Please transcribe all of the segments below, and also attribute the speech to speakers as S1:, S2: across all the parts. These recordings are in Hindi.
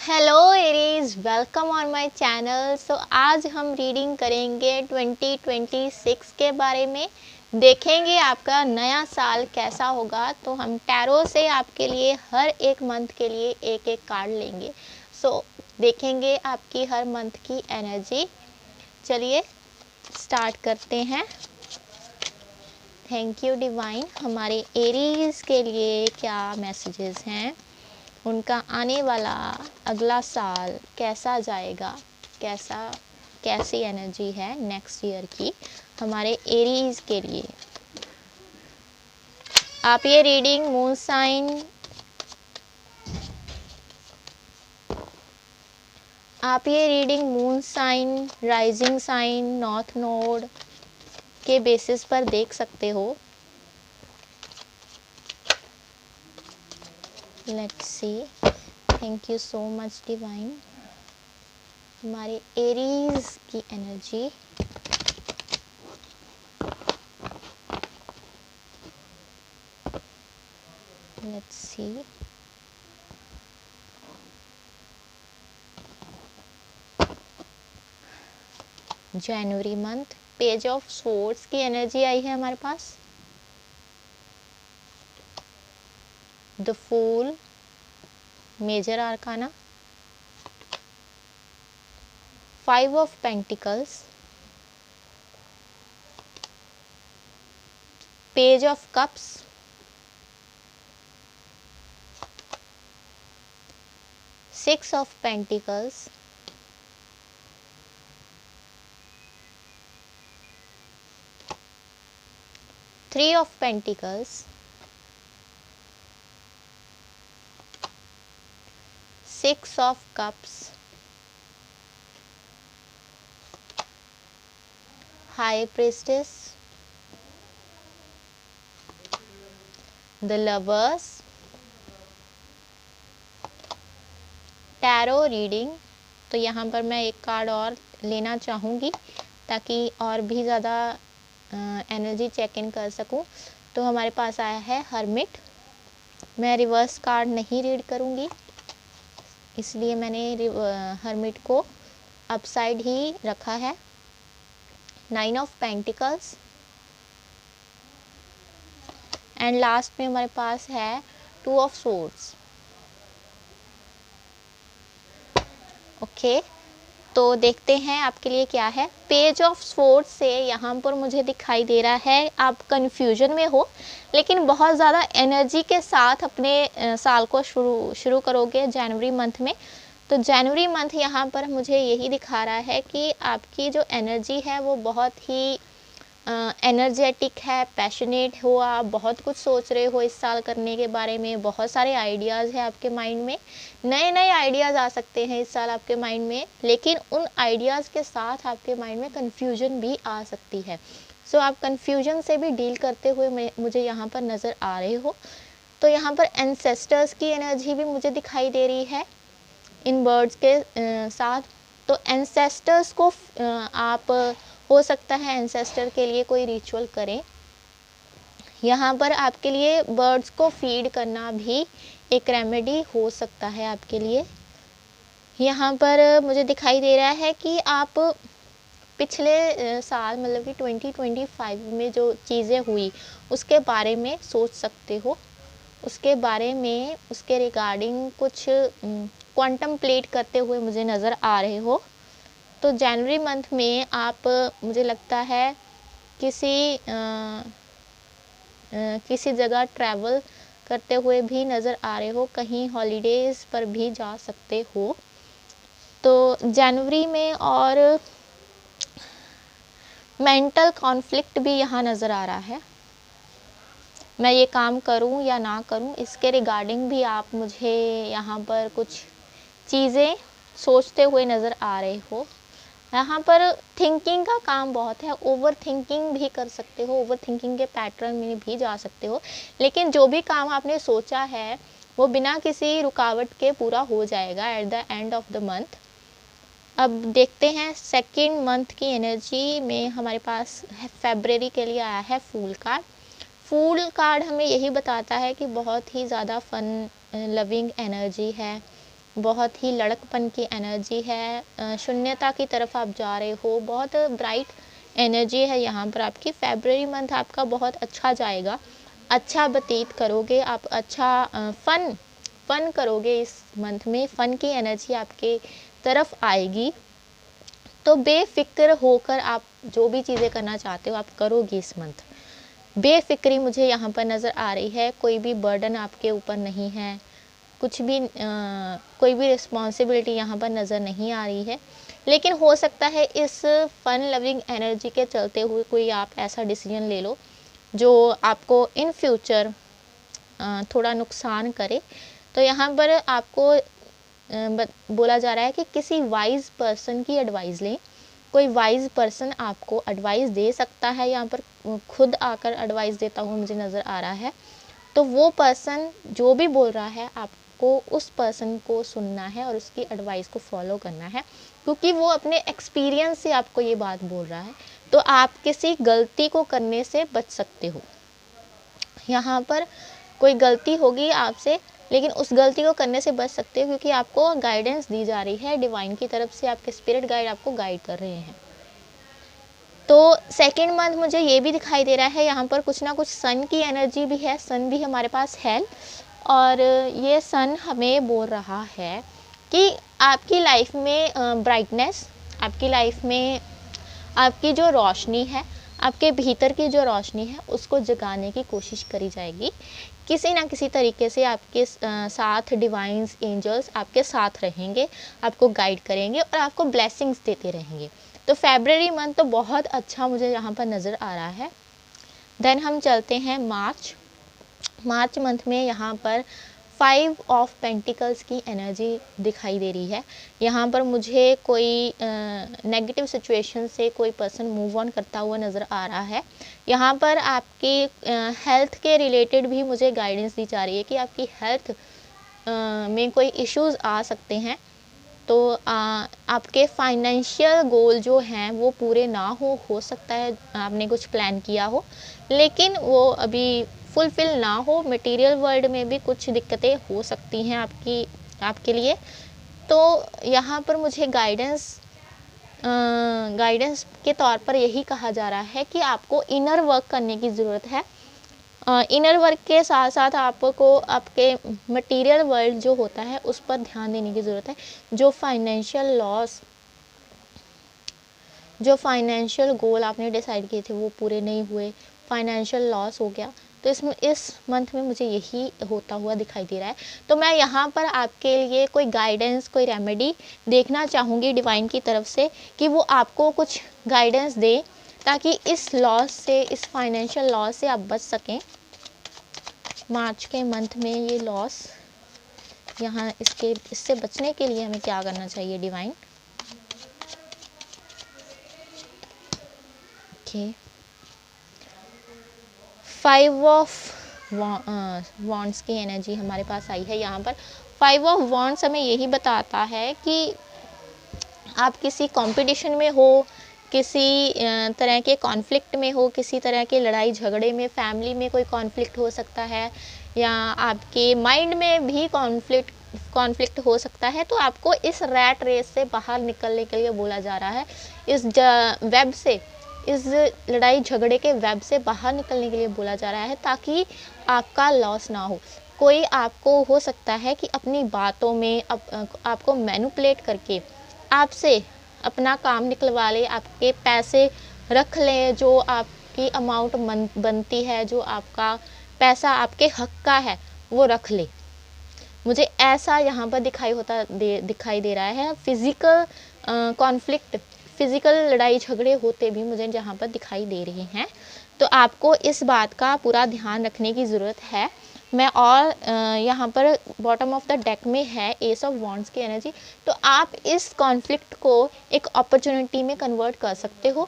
S1: Hello Aries, welcome on my channel. So आज हम रीडिंग करेंगे 2026 के बारे में। देखेंगे आपका नया साल कैसा होगा। तो हम टैरो से आपके लिए हर एक मंथ के लिए एक एक कार्ड लेंगे। सो देखेंगे आपकी हर मंथ की एनर्जी। चलिए स्टार्ट करते हैं। Thank you divine. हमारे एरीज के लिए क्या मैसेजेस हैं, उनका आने वाला अगला साल कैसा जाएगा, कैसी एनर्जी है नेक्स्ट ईयर की हमारे एरीज के लिए। आप ये reading moon sign, rising sign, north node के बेसिस पर देख सकते हो। Let's see. Thank you so much divine. हमारे एरीज की एनर्जी। Let's see. जनवरी मंथ, पेज ऑफ स्वॉर्ड्स की एनर्जी आई है हमारे पास। The fool, major arcana. 5 of pentacles, page of cups, six of pentacles, three of pentacles, six of cups, high priestess, the lovers. Tarot reading. तो यहाँ पर मैं एक कार्ड और लेना चाहूँगी ताकि और भी ज़्यादा एनर्जी चेक इन कर सकूँ। तो हमारे पास आया है हर्मिट। मैं रिवर्स कार्ड नहीं रीड करूँगी, इसलिए मैंने हर्मिट को अपसाइड ही रखा है। 9 ऑफ पेंटिकल्स एंड लास्ट में हमारे पास है 2 ऑफ स्वॉर्ड्स। ओके, तो देखते हैं आपके लिए क्या है। पेज ऑफ स्वॉर्ड्स से यहाँ पर मुझे दिखाई दे रहा है आप कंफ्यूजन में हो, लेकिन बहुत ज़्यादा एनर्जी के साथ अपने साल को शुरू करोगे जनवरी मंथ में। तो जनवरी मंथ यहाँ पर मुझे यही दिखा रहा है कि आपकी जो एनर्जी है वो बहुत ही एनर्जेटिक है, पैशनेट हो, आप बहुत कुछ सोच रहे हो इस साल करने के बारे में। बहुत सारे आइडियाज़ हैं आपके माइंड में, नए नए आइडियाज़ आ सकते हैं इस साल आपके माइंड में, लेकिन उन आइडियाज़ के साथ आपके माइंड में कन्फ्यूजन भी आ सकती है। सो आप कन्फ्यूजन से भी डील करते हुए मुझे यहाँ पर नज़र आ रहे हो। तो यहाँ पर एंसेस्टर्स की एनर्जी भी मुझे दिखाई दे रही है इन वर्ड्स के साथ। तो एंसेस्टर्स को आप हो सकता है एंसेस्टर के लिए कोई रिचुअल करें। यहाँ पर आपके लिए बर्ड्स को फीड करना भी एक रेमेडी हो सकता है आपके लिए। यहाँ पर मुझे दिखाई दे रहा है कि आप पिछले साल मतलब कि 2025 में जो चीज़ें हुई उसके बारे में सोच सकते हो, उसके बारे में उसके रिगार्डिंग कुछ क्वांटम्प्लेट करते हुए मुझे नज़र आ रहे हो। तो जनवरी मंथ में आप मुझे लगता है किसी जगह ट्रैवल करते हुए भी नज़र आ रहे हो, कहीं हॉलीडेज़ पर भी जा सकते हो। तो जनवरी में और मेंटल कॉन्फ्लिक्ट भी यहाँ नज़र आ रहा है। मैं ये काम करूँ या ना करूँ इसके रिगार्डिंग भी आप मुझे यहाँ पर कुछ चीज़ें सोचते हुए नज़र आ रहे हो। यहाँ पर थिंकिंग का काम बहुत है, ओवर थिंकिंग भी कर सकते हो, ओवर थिंकिंग के पैटर्न में भी जा सकते हो, लेकिन जो भी काम आपने सोचा है वो बिना किसी रुकावट के पूरा हो जाएगा at the end of the month. अब देखते हैं सेकेंड मंथ की एनर्जी में हमारे पास फरवरी के लिए आया है फूल कार्ड। फूल कार्ड हमें यही बताता है कि बहुत ही ज़्यादा फन लविंग एनर्जी है, बहुत ही लड़कपन की एनर्जी है, शून्यता की तरफ आप जा रहे हो, बहुत ब्राइट एनर्जी है यहाँ पर आपकी। फेब्रुअरी मंथ आपका बहुत अच्छा जाएगा, अच्छा व्यतीत करोगे आप, अच्छा फन करोगे। इस मंथ में फ़न की एनर्जी आपके तरफ आएगी, तो बेफिक्र होकर आप जो भी चीज़ें करना चाहते हो आप करोगे इस मंथ। बेफिक्री मुझे यहाँ पर नज़र आ रही है, कोई भी बर्डन आपके ऊपर नहीं है, कुछ भी कोई भी रिस्पॉन्सिबिलिटी यहाँ पर नज़र नहीं आ रही है। लेकिन हो सकता है इस फन लविंग एनर्जी के चलते हुए कोई आप ऐसा डिसीजन ले लो जो आपको इन फ्यूचर थोड़ा नुकसान करे। तो यहाँ पर आपको बोला जा रहा है कि किसी वाइज पर्सन की एडवाइस लें। कोई वाइज पर्सन आपको एडवाइस दे सकता है, यहाँ पर खुद आकर एडवाइस देता हुआ मुझे नज़र आ रहा है। तो वो पर्सन जो भी बोल रहा है आपको उस पर्सन को सुनना है और उसकी एडवाइस को फॉलो करना है, क्योंकि वो अपने एक्सपीरियंस से आपको ये बात बोल रहा है। तो आप किसी गलती को करने से बच सकते हो। यहाँ पर कोई गलती होगी आपसे, लेकिन उस गलती को करने से बच सकते हो, क्योंकि आपको गाइडेंस दी जा रही है डिवाइन की तरफ से, आपके स्पिरिट गाइड आपको गाइड कर रहे हैं। तो सेकेंड मंथ मुझे ये भी दिखाई दे रहा है, यहाँ पर कुछ ना कुछ सन की एनर्जी भी है, सन भी हमारे पास है। और ये सन हमें बोल रहा है कि आपकी लाइफ में ब्राइटनेस, आपकी लाइफ में आपकी जो रोशनी है, आपके भीतर की जो रोशनी है उसको जगाने की कोशिश करी जाएगी। किसी ना किसी तरीके से आपके साथ डिवाइन्स एंजल्स आपके साथ रहेंगे, आपको गाइड करेंगे और आपको ब्लेसिंग्स देते रहेंगे। तो फेब्रुअरी मंथ तो बहुत अच्छा मुझे यहाँ पर नज़र आ रहा है। देन हम चलते हैं मार्च मंथ में यहाँ पर 5 ऑफ पेंटिकल्स की एनर्जी दिखाई दे रही है। यहाँ पर मुझे कोई नेगेटिव सिचुएशन से कोई पर्सन मूव ऑन करता हुआ नज़र आ रहा है। यहाँ पर आपके हेल्थ के रिलेटेड भी मुझे गाइडेंस दी जा रही है कि आपकी हेल्थ में कोई इश्यूज़ आ सकते हैं। तो आपके फाइनेंशियल गोल जो हैं वो पूरे ना हो सकता है आपने कुछ प्लान किया हो लेकिन वो अभी फुलफ़िल ना हो। मटेरियल वर्ल्ड में भी कुछ दिक्कतें हो सकती हैं आपके लिए। तो यहाँ पर मुझे गाइडेंस के तौर पर यही कहा जा रहा है कि आपको इनर वर्क करने की ज़रूरत है। इनर वर्क के साथ साथ आपको आपके मटेरियल वर्ल्ड जो होता है उस पर ध्यान देने की ज़रूरत है। जो फाइनेंशियल गोल आपने डिसाइड किए थे वो पूरे नहीं हुए, फाइनेंशियल लॉस हो गया, तो इस मंथ में मुझे यही होता हुआ दिखाई दे रहा है। तो मैं यहाँ पर आपके लिए कोई गाइडेंस, कोई रेमेडी देखना चाहूँगी डिवाइन की तरफ से कि वो आपको कुछ गाइडेंस दे ताकि इस लॉस से, इस फाइनेंशियल लॉस से आप बच सकें। मार्च के मंथ में ये लॉस यहाँ इससे बचने के लिए हमें क्या करना चाहिए डिवाइन? ओके, 5 ऑफ वॉन्ड्स की एनर्जी हमारे पास आई है। यहाँ पर 5 ऑफ वॉन्ड्स हमें यही बताता है कि आप किसी कंपटीशन में हो, किसी तरह के कॉन्फ्लिक्ट में हो, किसी तरह के लड़ाई झगड़े में, फैमिली में कोई कॉन्फ्लिक्ट हो सकता है या आपके माइंड में भी कॉन्फ्लिक्ट हो सकता है। तो आपको इस रैट रेस से बाहर निकलने के लिए बोला जा रहा है, इस वेब से, इस लड़ाई झगड़े के वेब से बाहर निकलने के लिए बोला जा रहा है ताकि आपका लॉस ना हो। कोई आपको हो सकता है कि अपनी बातों में आपको मैनिपुलेट करके आपसे अपना काम निकलवा ले, आपके पैसे रख ले, जो आपकी अमाउंट बनती है, जो आपका पैसा आपके हक का है वो रख ले। मुझे ऐसा यहाँ पर दिखाई दे रहा है। फिज़िकल कॉन्फ्लिक्ट, फिज़िकल लड़ाई झगड़े होते भी मुझे जहाँ पर दिखाई दे रहे हैं। तो आपको इस बात का पूरा ध्यान रखने की ज़रूरत है। मैं और यहाँ पर बॉटम ऑफ द डेक में है एस ऑफ वॉन्ड्स की एनर्जी। तो आप इस कॉन्फ्लिक्ट को एक अपॉर्चुनिटी में कन्वर्ट कर सकते हो।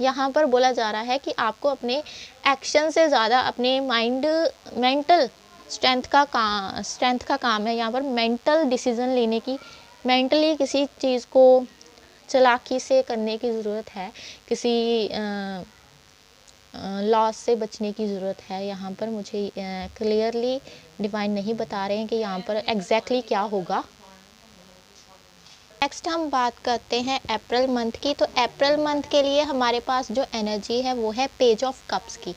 S1: यहाँ पर बोला जा रहा है कि आपको अपने एक्शन से ज़्यादा अपने मेंटल स्ट्रेंथ का काम है। यहाँ पर मेंटल डिसीज़न लेने की, मेंटली किसी चीज़ को चालाकी से करने की ज़रूरत है, किसी लॉस से बचने की ज़रूरत है। यहाँ पर मुझे क्लियरली डिवाइन नहीं बता रहे हैं कि यहाँ पर एग्जैक्टली क्या होगा। नेक्स्ट हम बात करते हैं अप्रैल मंथ की। तो अप्रैल मंथ के लिए हमारे पास जो एनर्जी है वो है पेज ऑफ कप्स की।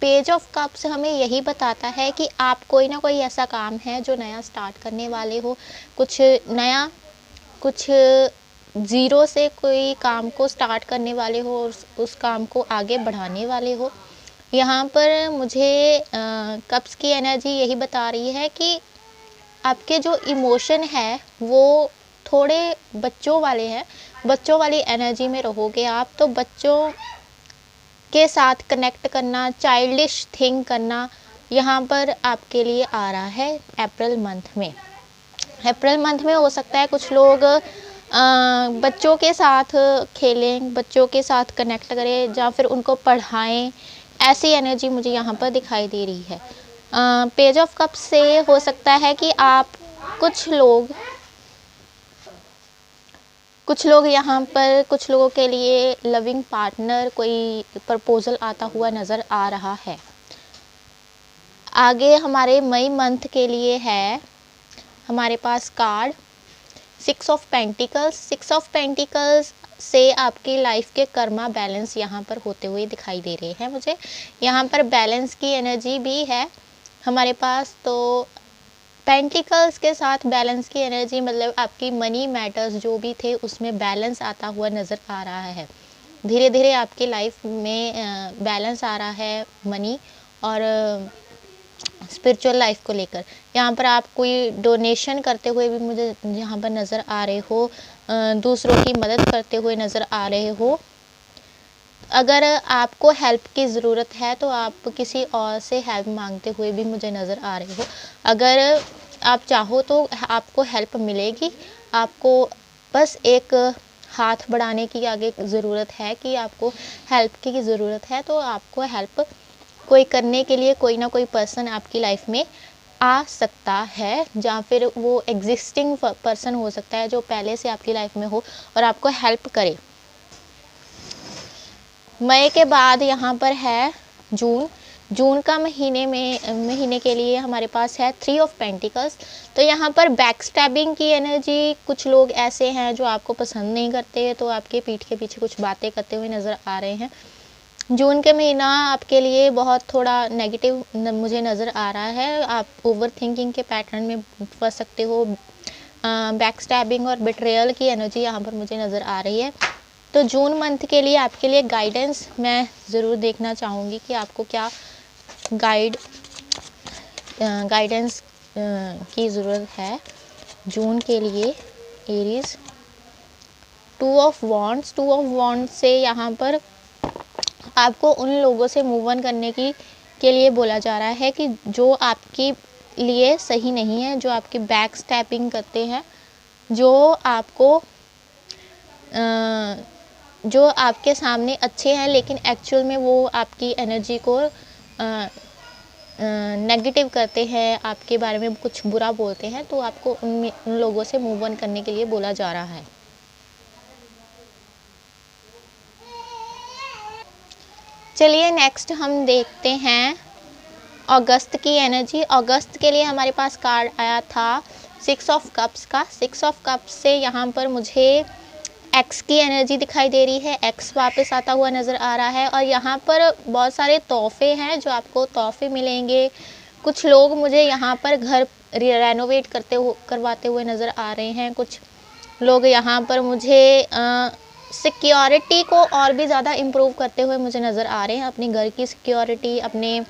S1: पेज ऑफ कप्स हमें यही बताता है कि आप कोई ना कोई ऐसा काम है जो नया स्टार्ट करने वाले हो, कुछ नया, कुछ ज़ीरो से कोई काम को स्टार्ट करने वाले हो और उस काम को आगे बढ़ाने वाले हो। यहाँ पर मुझे कप्स की एनर्जी यही बता रही है कि आपके जो इमोशन है वो थोड़े बच्चों वाले हैं, बच्चों वाली एनर्जी में रहोगे आप। तो बच्चों के साथ कनेक्ट करना, चाइल्डिश थिंक करना यहाँ पर आपके लिए आ रहा है अप्रैल मंथ में। अप्रैल मंथ में हो सकता है कुछ लोग बच्चों के साथ खेलें, बच्चों के साथ कनेक्ट करें या फिर उनको पढ़ाएं, ऐसी एनर्जी मुझे यहाँ पर दिखाई दे रही है। पेज ऑफ कप से हो सकता है कि आप कुछ लोग यहाँ पर, कुछ लोगों के लिए लविंग पार्टनर कोई प्रपोजल आता हुआ नज़र आ रहा है। आगे हमारे मई मंथ के लिए है हमारे पास card 6 of pentacles. 6 of pentacles से आपकी लाइफ के कर्मा बैलेंस यहाँ पर होते हुए दिखाई दे रहे हैं मुझे। यहाँ पर बैलेंस की एनर्जी भी है हमारे पास। तो पेंटिकल्स के साथ बैलेंस की एनर्जी मतलब आपकी मनी मैटर्स जो भी थे उसमें बैलेंस आता हुआ नज़र आ रहा है। धीरे धीरे आपकी लाइफ में बैलेंस आ रहा है मनी और स्पिरिचुअल लाइफ को लेकर। यहाँ पर आप कोई डोनेशन करते हुए भी मुझे यहाँ पर नज़र आ रहे हो, दूसरों की मदद करते हुए नज़र आ रहे हो। अगर आपको हेल्प की ज़रूरत है तो आप किसी और से हेल्प मांगते हुए भी मुझे नज़र आ रहे हो। अगर आप चाहो तो आपको हेल्प मिलेगी, आपको बस एक हाथ बढ़ाने की आगे ज़रूरत है कि आपको हेल्प की ज़रूरत है। तो आपको हेल्प कोई करने के लिए कोई ना कोई पर्सन आपकी लाइफ में आ सकता है, या फिर वो एग्जिस्टिंग पर्सन हो सकता है जो पहले से आपकी लाइफ में हो और आपको हेल्प करे। मई के बाद यहाँ पर है जून का महीने के लिए हमारे पास है 3 ऑफ पेंटिकल्स। तो यहाँ पर बैक स्टैबिंग की एनर्जी, कुछ लोग ऐसे हैं जो आपको पसंद नहीं करते तो आपके पीठ के पीछे कुछ बातें करते हुए नज़र आ रहे हैं। जून के महीना आपके लिए बहुत थोड़ा नेगेटिव मुझे नज़र आ रहा है। आप ओवर थिंकिंग के पैटर्न में फंस सकते हो। बैक स्टैबिंग और बिट्रेयल की एनर्जी यहाँ पर मुझे नज़र आ रही है। तो जून मंथ के लिए आपके लिए गाइडेंस मैं ज़रूर देखना चाहूँगी कि आपको क्या गाइडेंस की ज़रूरत है जून के लिए। एरीज 2 ऑफ वॉन्ड्स से यहाँ पर आपको उन लोगों से मूव ऑन करने के लिए बोला जा रहा है कि जो आपके लिए सही नहीं है, जो आपकी बैक स्टैपिंग करते हैं, जो आपके सामने अच्छे हैं लेकिन एक्चुअल में वो आपकी एनर्जी को नेगेटिव करते हैं, आपके बारे में कुछ बुरा बोलते हैं। तो आपको उन लोगों से मूव ऑन करने के लिए बोला जा रहा है। चलिए नेक्स्ट हम देखते हैं अगस्त की एनर्जी। अगस्त के लिए हमारे पास कार्ड आया था 6 ऑफ कप्स का। 6 ऑफ कप्स से यहाँ पर मुझे एक्स की एनर्जी दिखाई दे रही है। एक्स वापस आता हुआ नज़र आ रहा है और यहाँ पर बहुत सारे तोहफे हैं जो आपको तोहफे मिलेंगे। कुछ लोग मुझे यहाँ पर घर रेनोवेट करवाते हुए नज़र आ रहे हैं। कुछ लोग यहाँ पर मुझे सिक्योरिटी को और भी ज़्यादा इम्प्रूव करते हुए मुझे नज़र आ रहे हैं। अपने घर की सिक्योरिटी, अपने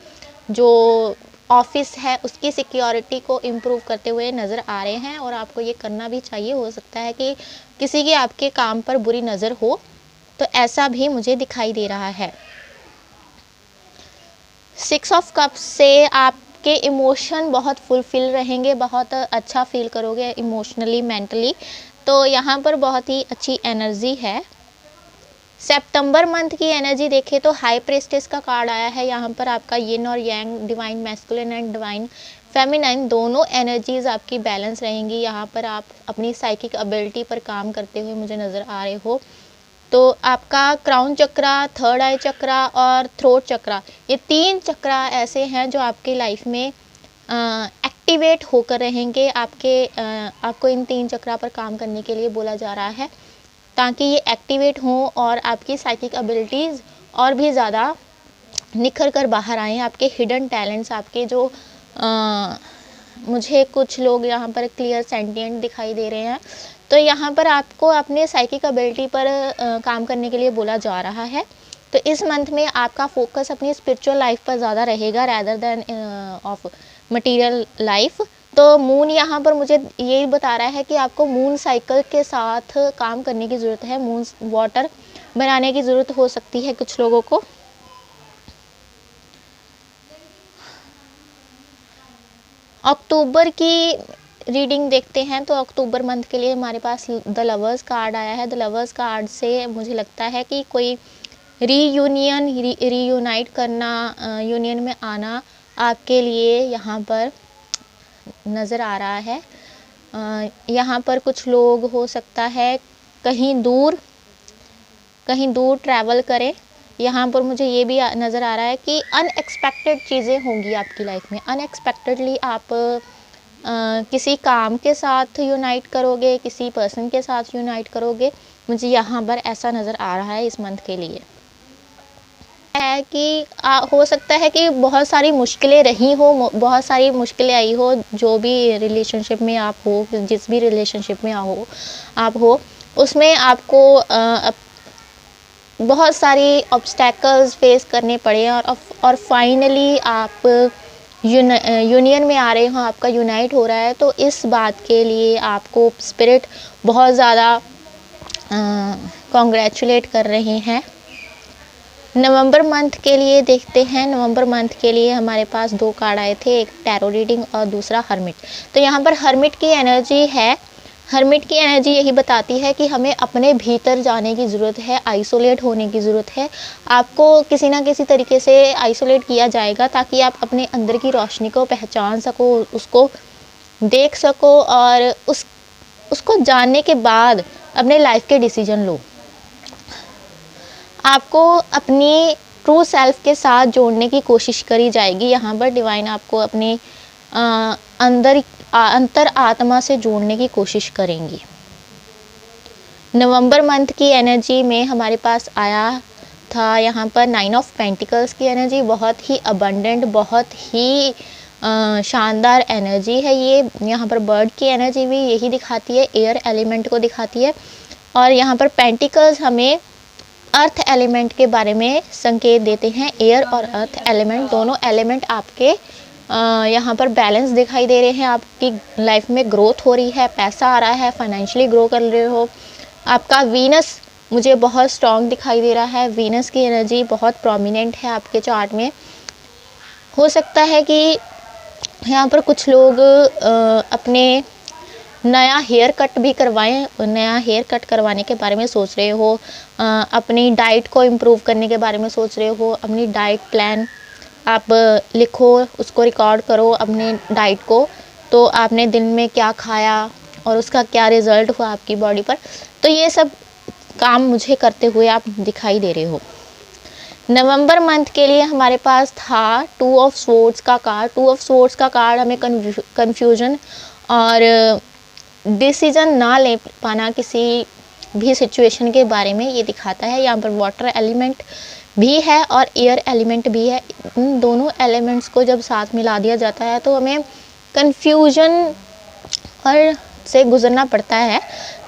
S1: जो ऑफिस है उसकी सिक्योरिटी को इम्प्रूव करते हुए नज़र आ रहे हैं और आपको ये करना भी चाहिए। हो सकता है कि किसी की आपके काम पर बुरी नज़र हो, तो ऐसा भी मुझे दिखाई दे रहा है। 6 ऑफ कप्स से आपके इमोशन बहुत फुलफिल रहेंगे, बहुत अच्छा फील करोगे इमोशनली, मेंटली। तो यहाँ पर बहुत ही अच्छी एनर्जी है। सितंबर मंथ की एनर्जी देखें तो हाई प्रेस्टेस का कार्ड आया है। यहाँ पर आपका यिन और yang, divine masculine and divine feminine, दोनों एनर्जीज आपकी बैलेंस रहेंगी। यहाँ पर आप अपनी साइकिक एबिलिटी पर काम करते हुए मुझे नज़र आ रहे हो। तो आपका क्राउन चक्रा, थर्ड आई चक्रा और थ्रोट चक्रा, ये 3 चक्रा ऐसे हैं जो आपकी लाइफ में एक्टिवेट होकर रहेंगे। आपको इन 3 चक्रा पर काम करने के लिए बोला जा रहा है, ताकि ये एक्टिवेट हों और आपकी साइकिक एबिलिटीज़ और भी ज़्यादा निखर कर बाहर आएँ। आपके हिडन टैलेंट्स, आपके जो मुझे कुछ लोग यहाँ पर क्लियर सेंटिएंट दिखाई दे रहे हैं, तो यहाँ पर आपको अपने साइकिक एबिलिटी पर काम करने के लिए बोला जा रहा है। तो इस मंथ में आपका फोकस अपनी स्पिरिचुअल लाइफ पर ज़्यादा रहेगा rather than of material life. तो मून यहाँ पर मुझे यही बता रहा है कि आपको मून साइकिल के साथ काम करने की ज़रूरत है। मून वाटर बनाने की ज़रूरत हो सकती है कुछ लोगों को। अक्टूबर की रीडिंग देखते हैं, तो अक्टूबर मंथ के लिए हमारे पास द लवर्स कार्ड आया है। द लवर्स कार्ड से मुझे लगता है कि कोई रीयूनाइट करना, यूनियन में आना आपके लिए यहाँ पर नज़र आ रहा है। यहाँ पर कुछ लोग हो सकता है कहीं दूर ट्रैवल करें। यहाँ पर मुझे ये भी नज़र आ रहा है कि अनएक्सपेक्टेड चीज़ें होंगी आपकी लाइफ में। अनएक्सपेक्टेडली आप किसी काम के साथ यूनाइट करोगे, किसी पर्सन के साथ यूनाइट करोगे। मुझे यहाँ पर ऐसा नज़र आ रहा है इस मंथ के लिए है कि हो सकता है कि बहुत सारी मुश्किलें रही हो, बहुत सारी मुश्किलें आई हो, जो भी रिलेशनशिप में आप हो, जिस भी रिलेशनशिप में आप हो उसमें आपको बहुत सारी ऑब्स्टैकल्स फेस करने पड़े और फाइनली आप यूनियन में आ रहे हो, आपका यूनाइट हो रहा है। तो इस बात के लिए आपको स्पिरिट बहुत ज़्यादा कॉन्ग्रेचुलेट कर रहे हैं। नवंबर मंथ के लिए देखते हैं। नवंबर मंथ के लिए हमारे पास 2 कार्ड आए थे, एक टैरो रीडिंग और दूसरा हर्मिट। तो यहाँ पर हर्मिट की एनर्जी है। हर्मिट की एनर्जी यही बताती है कि हमें अपने भीतर जाने की ज़रूरत है, आइसोलेट होने की ज़रूरत है। आपको किसी ना किसी तरीके से आइसोलेट किया जाएगा ताकि आप अपने अंदर की रोशनी को पहचान सको, उसको देख सको और उसको जानने के बाद अपने लाइफ के डिसीजन लो। आपको अपनी ट्रू सेल्फ के साथ जोड़ने की कोशिश करी जाएगी। यहाँ पर डिवाइन आपको अपने अंतर आत्मा से जोड़ने की कोशिश करेंगी। नवंबर मंथ की एनर्जी में हमारे पास आया था यहाँ पर 9 ऑफ पेंटिकल्स की एनर्जी। बहुत ही अबंडेंट, बहुत ही शानदार एनर्जी है ये। यहाँ पर बर्ड की एनर्जी भी यही दिखाती है, एयर एलिमेंट को दिखाती है। और यहाँ पर पेंटिकल्स हमें अर्थ एलिमेंट के बारे में संकेत देते हैं। एयर और अर्थ एलिमेंट, दोनों एलिमेंट आपके यहाँ पर बैलेंस दिखाई दे रहे हैं। आपकी लाइफ में ग्रोथ हो रही है, पैसा आ रहा है, फाइनेंशियली ग्रो कर रहे हो। आपका वीनस मुझे बहुत स्ट्रॉन्ग दिखाई दे रहा है। वीनस की एनर्जी बहुत प्रोमिनेंट है आपके चार्ट में। हो सकता है कि यहाँ पर कुछ लोग अपने नया हेयर कट भी करवाएं, नया हेयर कट करवाने के बारे में सोच रहे हो, अपनी डाइट को इम्प्रूव करने के बारे में सोच रहे हो। अपनी डाइट प्लान आप लिखो, उसको रिकॉर्ड करो अपने डाइट को। तो आपने दिन में क्या खाया और उसका क्या रिज़ल्ट हुआ आपकी बॉडी पर। तो ये सब काम मुझे करते हुए आप दिखाई दे रहे हो। नवंबर मंथ के लिए हमारे पास था 2 ऑफ स्वॉर्ड्स का कार्ड। 2 ऑफ स्वॉर्ड्स का कार्ड हमें कन्फ्यूजन और डिसीजन ना ले पाना किसी भी सिचुएशन के बारे में ये दिखाता है। यहाँ पर वाटर एलिमेंट भी है और एयर एलिमेंट भी है। इन दोनों एलिमेंट्स को जब साथ मिला दिया जाता है तो हमें कन्फ्यूजन और से गुजरना पड़ता है।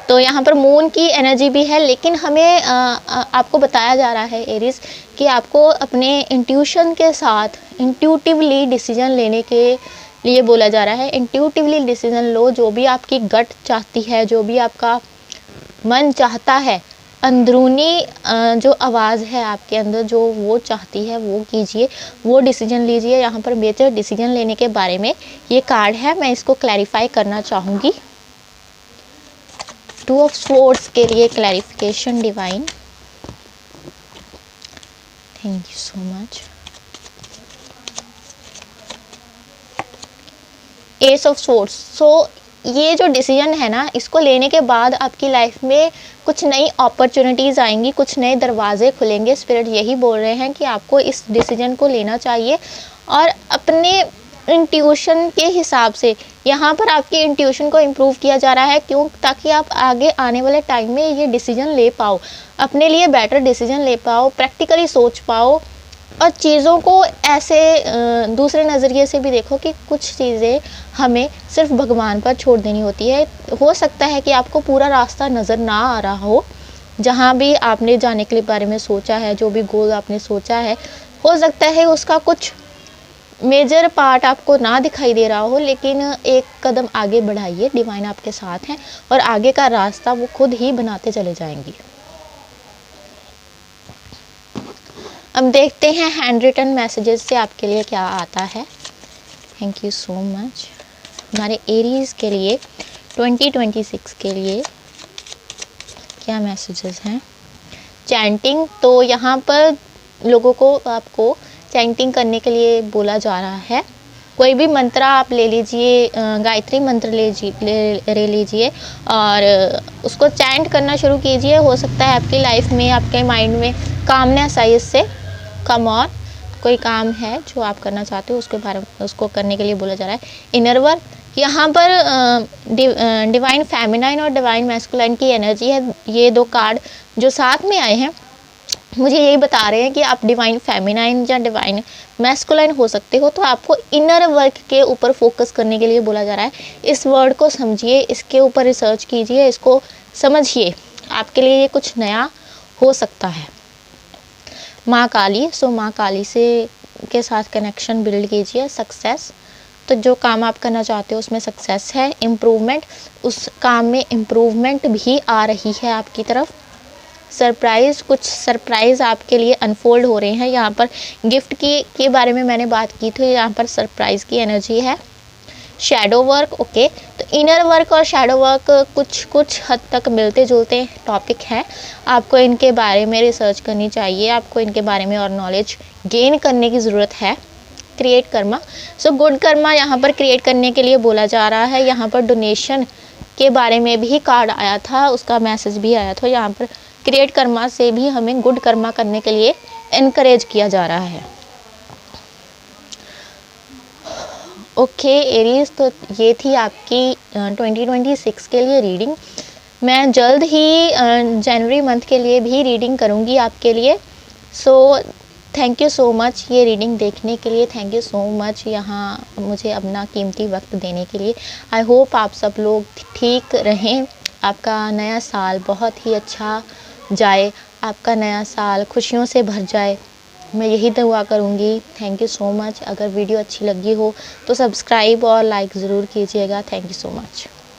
S1: तो यहाँ पर मून की एनर्जी भी है, लेकिन हमें आपको बताया जा रहा है एरीज कि आपको अपने इंट्यूशन के साथ इंट्यूटिवली डिसीजन लेने के लिए बोला जा रहा है। इंट्यूटिवली डिसीजन लो, जो भी आपकी गट चाहती है, जो भी आपका मन चाहता है, अंदरूनी जो आवाज़ है आपके अंदर जो वो चाहती है वो कीजिए, वो डिसीजन लीजिए। यहाँ पर बेहतर डिसीजन लेने के बारे में ये कार्ड है, मैं इसको क्लैरिफाई करना चाहूँगी। 2 ऑफ स्वॉर्ड्स के लिए clarification divine, thank you so much. Ace of swords. So ये जो डिसीजन है ना, इसको लेने के बाद आपकी लाइफ में कुछ नई अपॉर्चुनिटीज़ आएंगी, कुछ नए दरवाजे खुलेंगे। स्पिरिट यही बोल रहे हैं कि आपको इस डिसीजन को लेना चाहिए और अपने इंट्यूशन के हिसाब से यहाँ पर आपकी इंट्यूशन को इम्प्रूव किया जा रहा है। क्यों? ताकि आप आगे आने वाले टाइम में ये डिसीजन ले पाओ, अपने लिए बेटर डिसीजन ले पाओ, प्रैक्टिकली सोच पाओ और चीज़ों को ऐसे दूसरे नज़रिए से भी देखो कि कुछ चीज़ें हमें सिर्फ भगवान पर छोड़ देनी होती है। हो सकता है कि आपको पूरा रास्ता नज़र ना आ रहा हो, जहाँ भी आपने जाने के लिए बारे में सोचा है, जो भी गोल आपने सोचा है, हो सकता है उसका कुछ मेजर पार्ट आपको ना दिखाई दे रहा हो, लेकिन एक कदम आगे बढ़ाइए, डिवाइन आपके साथ हैं और आगे का रास्ता वो खुद ही बनाते चले जाएंगी। अब देखते हैं हैंड रिटन मैसेजेस से आपके लिए क्या आता है। Thank you so much. हमारे एरीज के लिए 2026 के लिए क्या मैसेजेस हैं? चैंटिंग, तो यहाँ पर लोगों को आपको चैंटिंग करने के लिए बोला जा रहा है। कोई भी मंत्र आप ले लीजिए, गायत्री मंत्र ले लीजिए और उसको चैंट करना शुरू कीजिए। हो सकता है आपकी लाइफ में, आपके माइंड में कामनेस आई इससे। कम ऑन, कोई काम है जो आप करना चाहते हो उसके बारे में, उसको करने के लिए बोला जा रहा है। इनर वर्क, यहाँ पर डिवाइन फेमिनाइन और डिवाइन मैस्कुलाइन की एनर्जी है। ये दो कार्ड जो साथ में आए हैं मुझे यही बता रहे हैं कि आप डिवाइन फेमिनाइन या डिवाइन मैस्कुलाइन हो सकते हो। तो आपको इनर वर्क के ऊपर फोकस करने के लिए बोला जा रहा है। इस वर्ड को समझिए, इसके ऊपर रिसर्च कीजिए, इसको समझिए, आपके लिए ये कुछ नया हो सकता है। माँ काली, सो माँ काली से के साथ कनेक्शन बिल्ड कीजिए। सक्सेस, तो जो काम आप करना चाहते हो उसमें सक्सेस है। इम्प्रूवमेंट, उस काम में इम्प्रूवमेंट भी आ रही है आपकी तरफ। सरप्राइज़, कुछ सरप्राइज़ आपके लिए अनफोल्ड हो रहे हैं। यहाँ पर गिफ्ट के बारे में मैंने बात की थी, यहाँ पर सरप्राइज़ की एनर्जी है। शैडो वर्क, ओके, तो इनर वर्क और शैडो वर्क कुछ हद तक मिलते जुलते टॉपिक है। आपको इनके बारे में रिसर्च करनी चाहिए, आपको इनके बारे में और नॉलेज गेन करने की ज़रूरत है। Create Karma, so good Karma यहाँ पर क्रिएट करने के लिए बोला जा रहा है। यहाँ पर डोनेशन के बारे में भी कार्ड आया था, उसका मैसेज भी आया था। यहाँ पर क्रिएट कर्मा से भी हमें गुड कर्मा करने के लिए इनकरेज किया जा रहा है। ओके एरीज, तो ये थी आपकी 2026 के लिए रीडिंग। मैं जल्द ही जनवरी मंथ के लिए भी रीडिंग करूँगी आपके लिए। So thank you so much ये रीडिंग देखने के लिए। थैंक यू सो मच यहाँ मुझे अपना कीमती वक्त देने के लिए। आई होप आप सब लोग ठीक रहें, आपका नया साल बहुत ही अच्छा जाए, आपका नया साल खुशियों से भर जाए, मैं यही दुआ करूँगी। Thank you so much. अगर वीडियो अच्छी लगी हो तो सब्सक्राइब और लाइक ज़रूर कीजिएगा। Thank you so much.